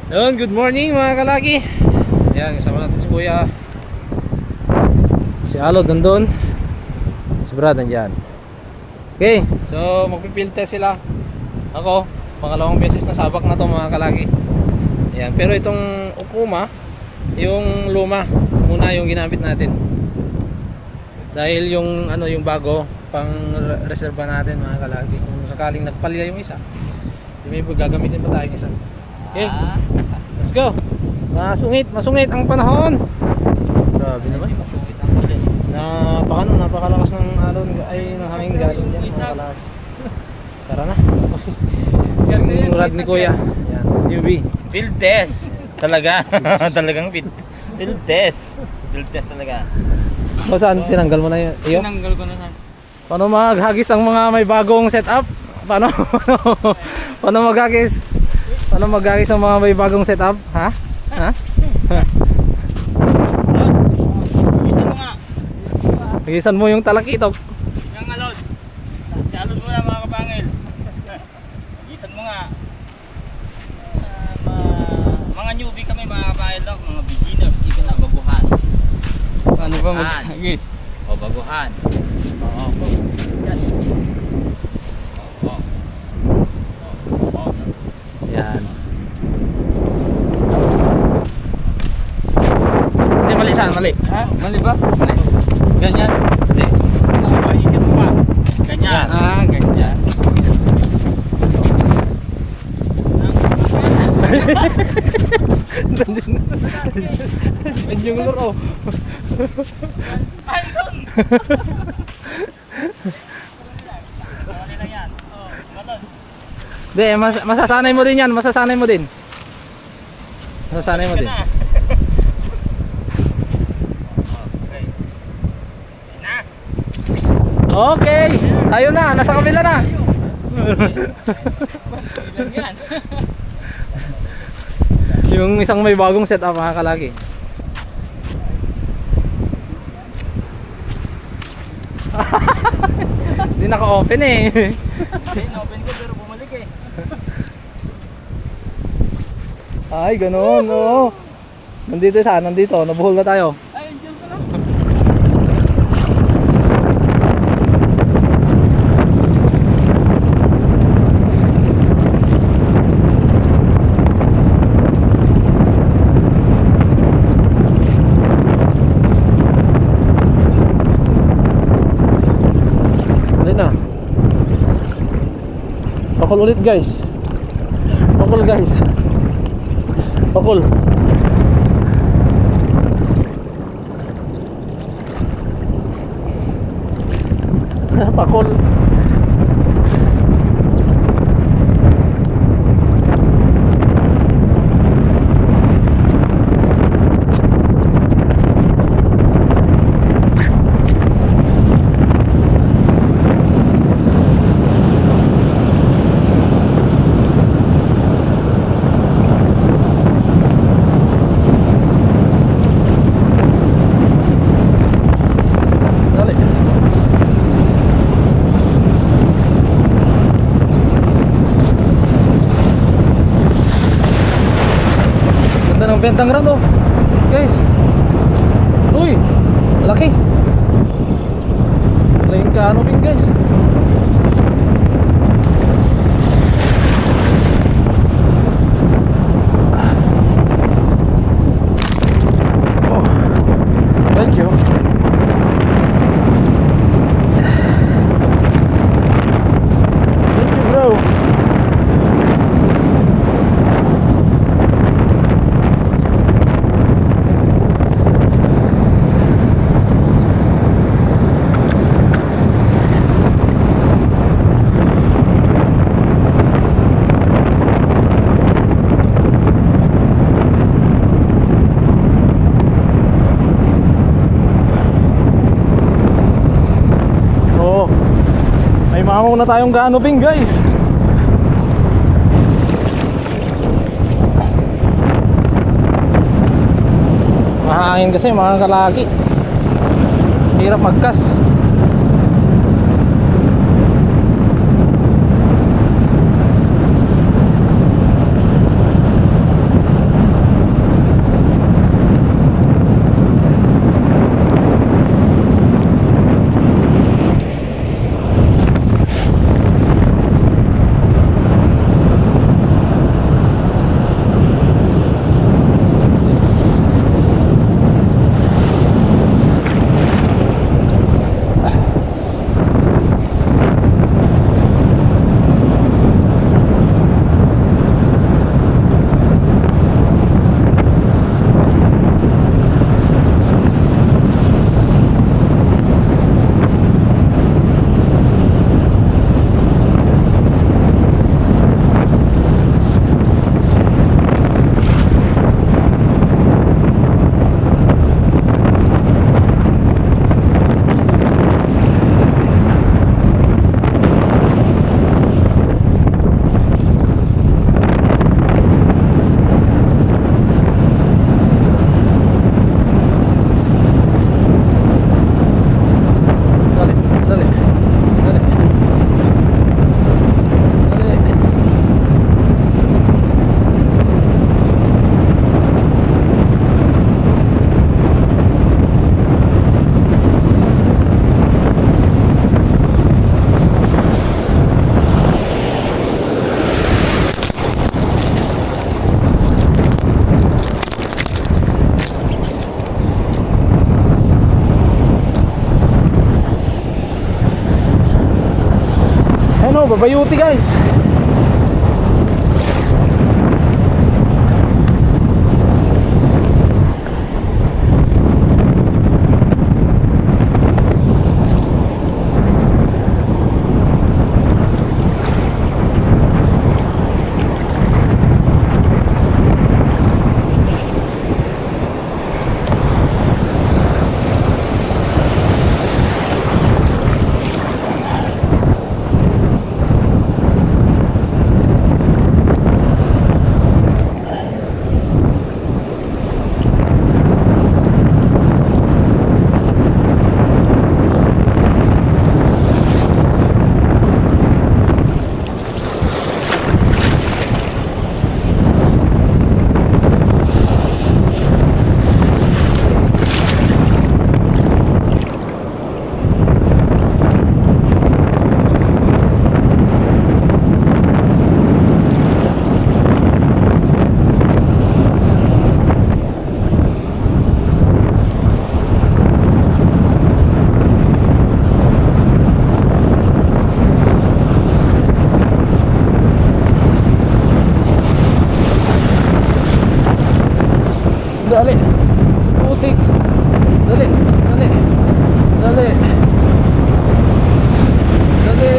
Yun, good morning mga kalaki. Ayan, kasama natin si Kuya. Si Alod nandun. Si Brad nandyan. Okay, so magpipil test sila. Ako, pangalawang beses na sabak na to mga kalaki. Ayan, pero itong Okuma, yung luma muna yung ginamit natin. Dahil yung ano, yung bago pang reserva natin mga kalaki. Kung sakaling nagpalya yung isa, may gagamitin pa tayo isa. Okay, let's go. Masungit ang panahon. Grabe naman. Napakalakas ng alon ay ng hangin galing diyan mga kalaki. Tara na. Yung rad ni Kuya. Yan, UV. Field test. Talaga. Talagang field test. Field test talaga. O saan tinanggal mo na yun? Iyo? Tinanggal ko na sa. Paano maghagis ang mga may bagong setup? Paano maghagis? Paano maghagis ang mga may bagong setup? Ha? Ha? Gisan mo nga. Hagisan mo yung talakitok. Yung alod. Si alod mo na mga kapangil. Gisan mo nga. Mga newbie kami mga kapangil lang. Mga beginner. Even na baguhan. Ano ba maghagis? O baguhan. Okay. Yan. Yan. Hindi, mali saan? Mali. Ha? Mali ba? Mali. Ganyan. Hindi. Isin mo nga. Ganyan. Ah, ganyan. Yung laro. Ay, doon! Mali lang yan. Oh, malon. Hindi, masasanay mo din yan. Masasanay mo din. Masasanay mo din. Okay. Na. Okay. Tayo na. Nasa kabila na. Ilan yan? Yung isang may bagong setup mga kalaki. Hindi naka-open eh. Hindi, na-open ko pero bumalik eh. Ay, ganoon, oo. Nandito saan? Nandito. Nabuhol na tayo. Ay, andyan pala. Na. Pakul ulit guys. Pakul guys. Pakul. Pakul. Ang bentang rad oh. Guys. Uy, malaki. Malaking canoping guys. Oh. Thank you. Thank you bro. Mamaw na tayong ganoping guys. Mahangin kasi mga kalaki. Hirap magkas. babayuti guys. Dali. Putik. Dali. Dali. Dali. Dali.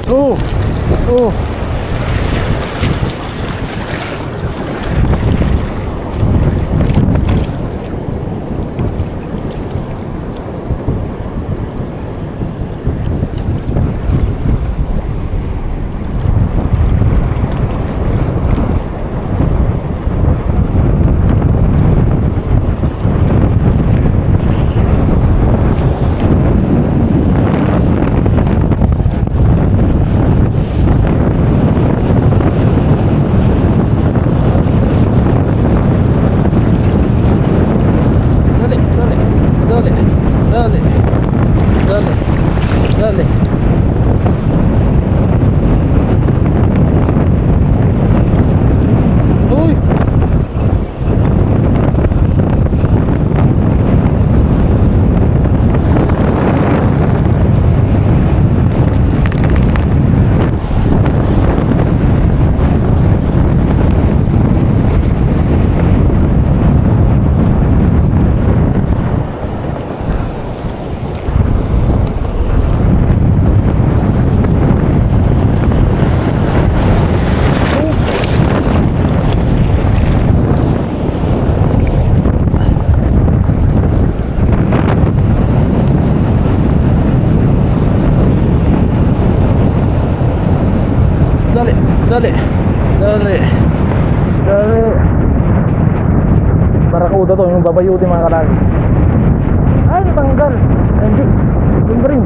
Oh. Oh. Dali, dali, dali, dali, dali, dali. Uy! Dali, dali, dali, dali. Barakuda to, yung babayuti mga kalagi. Ay, natanggal. Hindi, yung ring.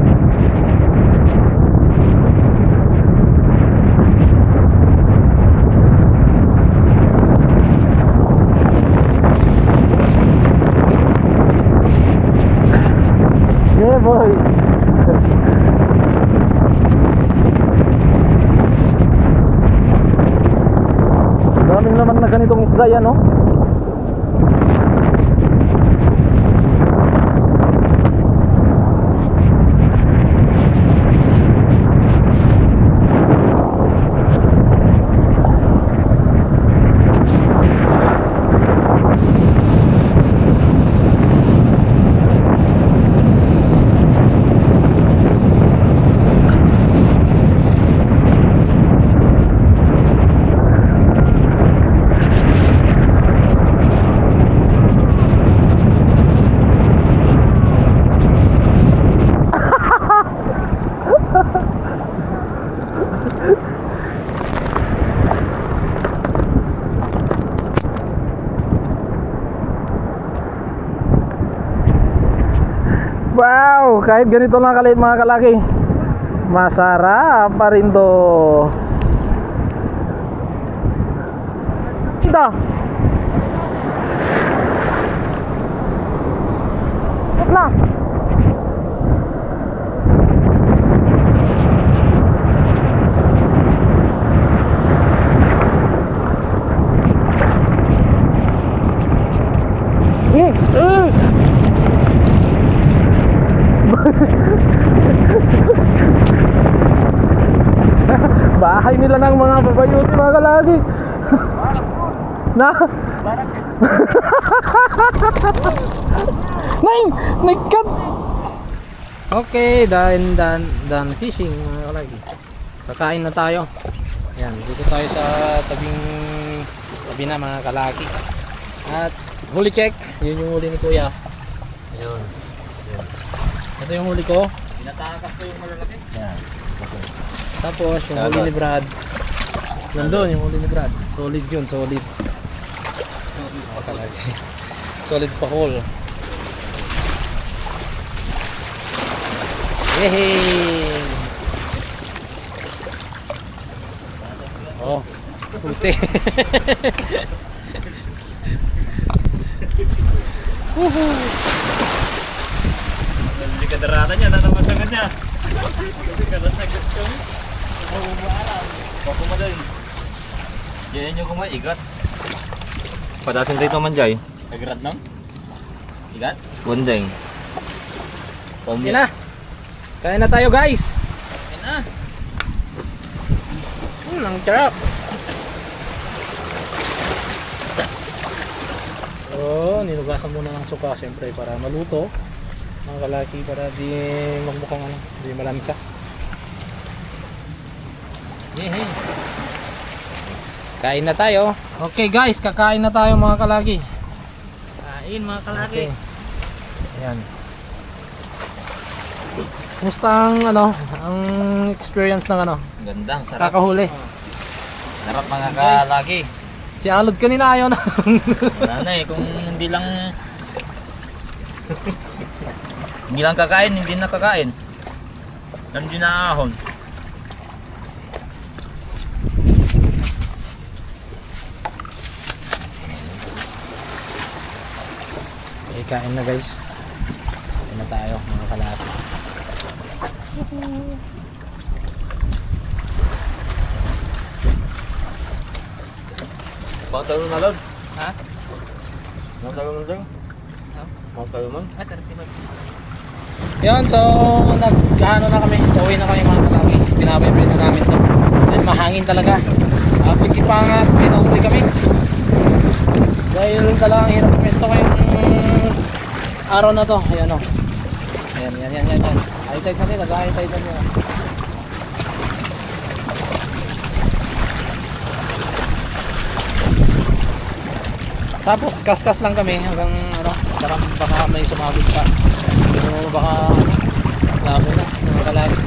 Yeah boy. Daming naman na ganitong isda yan, no? Wow, kahit ganito lang kaliit mga kalaki, masarap pa rin to. Ito. Wala. Dala ng mga babayuti mga kalagi. Na? My God! Okay, done fishing mga kalagi. Kakain na tayo. Ayan, dito tayo sa tabi na mga kalaki. At huli check, yun yung huli ni Kuya. Ayun. Ayun. Ito yung huli ko. Tinatakas ko yung malalaki. Ayan. Okay. Tapos yung huli ni Brad. Nandun yung huli ni Brad. Solid yun, solid. Mga kalaki. Solid pa hole. Yehey! Oh, puti. Hindi ka darata niya, tatamasagan niya. Hindi ka nasagot ko. Umuaraw. Bako mo din. Diyan nyo kumaigat. Padasin rito man jay. Nagrad nang? Igat? Bundeng. Kain na. Kain na tayo guys. Kain na. Ang sarap. Oh, nilugasan muna ng suka siyempre para maluto. Mga kalaki para di magmukhang ano, di malansa. Yehey. Kain na tayo. Okay guys, kakain na tayo mga kalaki. Kain mga kalaki. Okay. Ayan. Kumusta ang ano, ang experience ng ano, Gandang, sarap. kakahuli? Sarap mga kalaki. Si Alod kanina ayaw na. Wala na eh, kung hindi lang hindi lang kakain, hindi na kakain. Hindi na ahon. Okay, kain na guys. Kain na tayo mga kalaki. Pangtalo na log. Ha? Pangtalo na log. Pangtalo man. Yan, so nag-ano na kami, uwi na kami mga kalaki. Binabibrito namin to. Dahil mahangin talaga. Buti pa nga at pinauwi kami. Dahil talagang hirap pwesto kayong araw na to. Ayan o. Yan. High tide na din, nag-high tide na din. Tapos kaskas lang kami hanggang ano, parang baka may sumabit pa. Pero baka labo na, mga kalaki.